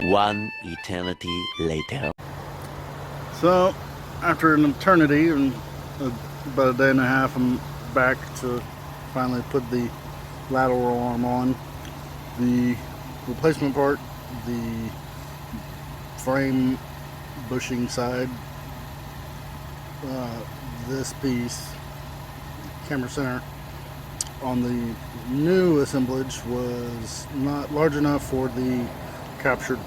One eternity later. So, after an eternity and about a day and a half, I'm back to finally put the lateral arm on. The replacement part, the frame bushing side, this piece, camera center, on the new assemblage was not large enough for the captured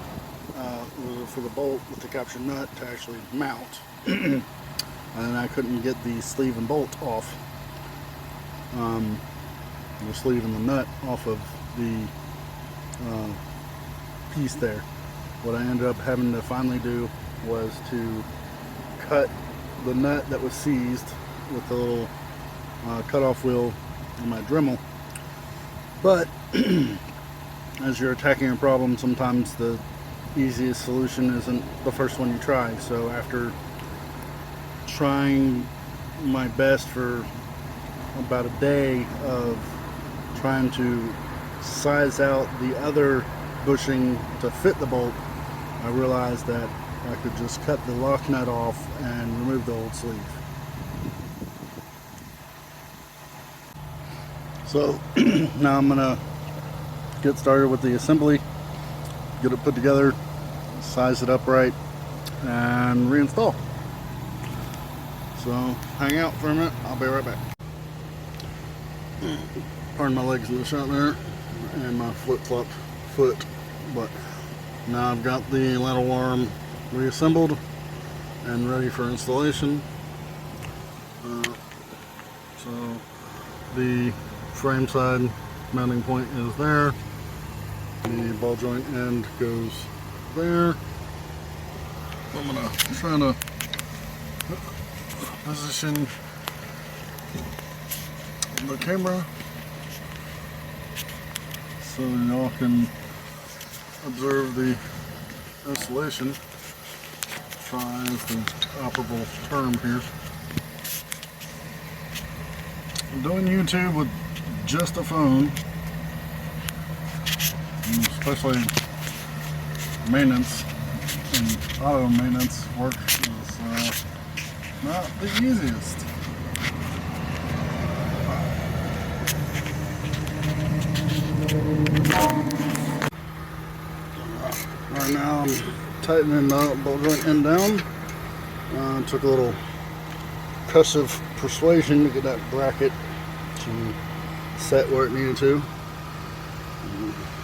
for the bolt with the captured nut to actually mount, and I couldn't get the sleeve and bolt off, the sleeve and the nut off of the piece there. What I ended up having to finally do was to cut the nut that was seized with the little cutoff wheel in my Dremel. But as you're attacking a problem, sometimes the easiest solution isn't the first one you try. So after trying my best for about a day of trying to size out the other bushing to fit the bolt, I realized that I could just cut the lock nut off and remove the old sleeve. So now I'm gonna get started with the assembly, get it put together, size it up right, and reinstall. So hang out for a minute, I'll be right back. Pardon my legs in the shot there, and my flip-flop foot, but now I've got the lateral arm reassembled and ready for installation. So the frame side mounting point is there, the ball joint end goes there. I'm gonna try to position the camera so y'all can observe the installation. Try is the operable term here. I'm doing YouTube with just a phone, especially maintenance and auto maintenance work is not the easiest. Right now I'm tightening the ball joint end down. Took a little percussive persuasion to get that bracket to set where it needed to.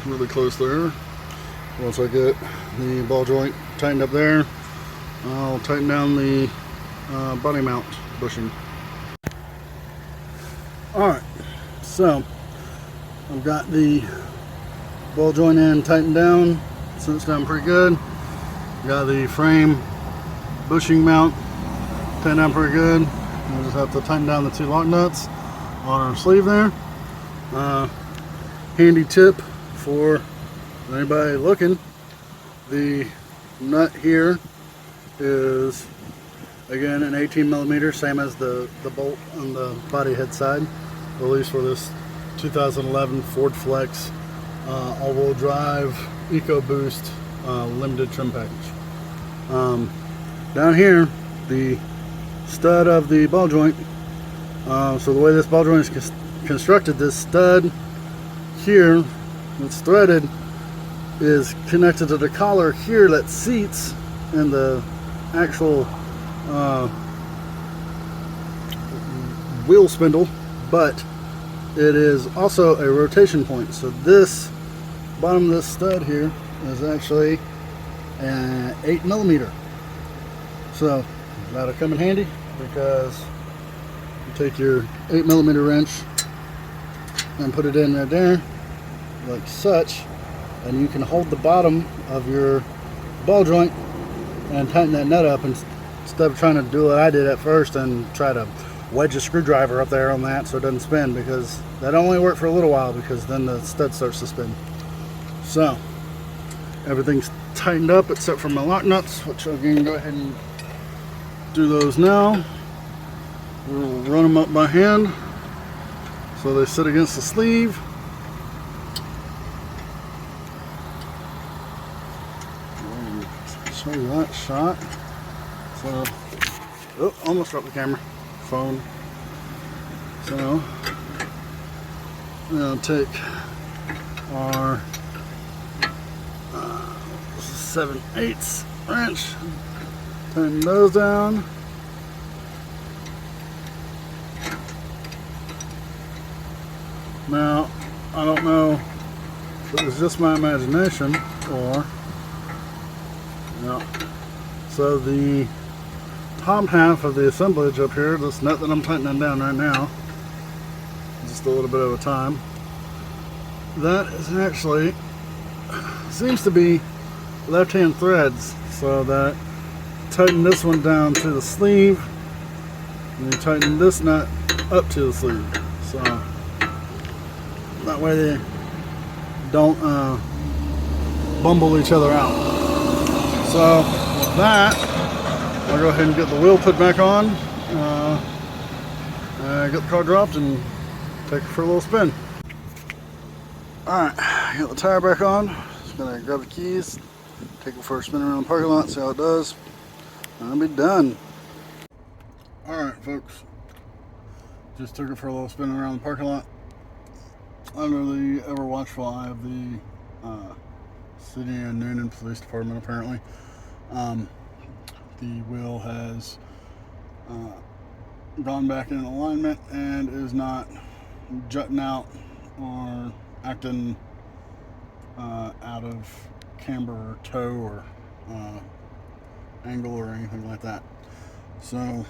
Really close there. Once I get the ball joint tightened up there, I'll tighten down the body mount bushing. Alright, so I've got the ball joint end tightened down, cinched down pretty good. Got the frame bushing mount tightened down pretty good. I just have to tighten down the two lock nuts on our sleeve there. Handy tip for anybody looking, the nut here is again an 18mm, same as the bolt on the body head side, at least for this 2011 Ford Flex all-wheel drive EcoBoost limited trim package. Down here, the stud of the ball joint, so the way this ball joint is constructed, this stud here that's threaded is connected to the collar here that seats in the actual wheel spindle, but it is also a rotation point. So this bottom of this stud here is actually 8mm. So that'll come in handy because you take your 8mm wrench and put it in right there like such, and you can hold the bottom of your ball joint and tighten that nut up instead of trying to do what I did at first and try to wedge a screwdriver up there on that so it doesn't spin, because that only worked for a little while because then the stud starts to spin. So everything's tightened up except for my lock nuts, which I can go ahead and do those now. We'll run them up by hand so they sit against the sleeve. show you that shot. So, oh, almost dropped the camera, phone. So, we'll take our 7/8 wrench, tighten those down. Now, I don't know if it was just my imagination or, no. So the top half of the assemblage up here, this nut that I'm tightening down right now, just a little bit of a time, that is actually, seems to be left-hand threads, so that tighten this one down to the sleeve, and you tighten this nut up to the sleeve, so that way they don't bumble each other out. So with that, I'll go ahead and get the wheel put back on, get the car dropped, and take it for a little spin. Alright, get the tire back on. Just gonna grab the keys, take it for a spin around the parking lot, see how it does, and I'll be done. Alright folks, just took it for a little spin around the parking lot under the ever watchful eye of the City of Newnan Police Department. Apparently the wheel has gone back in alignment and is not jutting out or acting out of camber or toe or angle or anything like that. So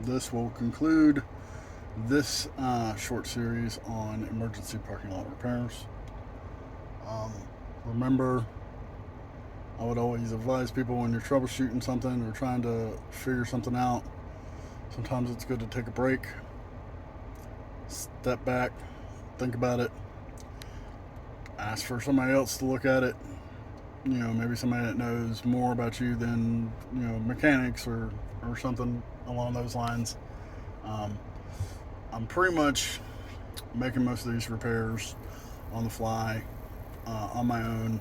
this will conclude this short series on emergency parking lot repairs. Remember, I would always advise people when you're troubleshooting something or trying to figure something out, sometimes it's good to take a break, step back, think about it, ask for somebody else to look at it. You know, maybe somebody that knows more about you than, you know, mechanics or something along those lines. I'm pretty much making most of these repairs on the fly, on my own,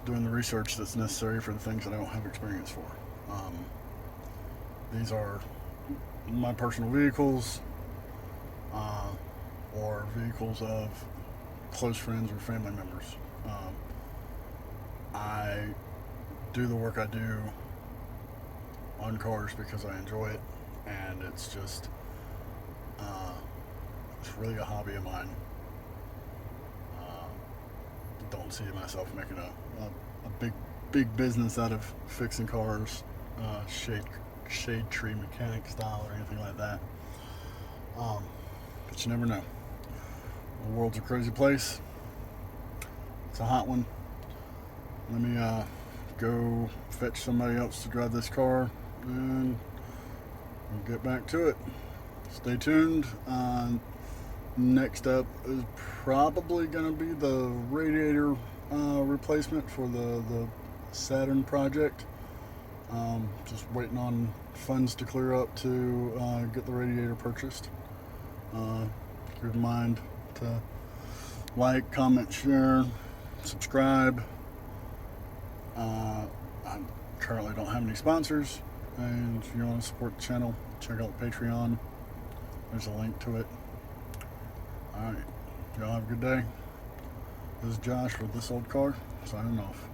doing the research that's necessary for the things that I don't have experience for. These are my personal vehicles, or vehicles of close friends or family members. I do the work I do on cars because I enjoy it, and it's just it's really a hobby of mine. Don't see myself making a big business out of fixing cars, shade tree mechanic style or anything like that. But you never know. The world's a crazy place. It's a hot one. Let me go fetch somebody else to drive this car, and we'll get back to it. Stay tuned. Next up is probably going to be the radiator replacement for the Saturn project. Just waiting on funds to clear up to get the radiator purchased. Keep in mind to like, comment, share, subscribe. I currently don't have any sponsors, and if you want to support the channel, check out Patreon. There's a link to it. Alright, y'all have a good day. This is Josh with This Old Car, signing off.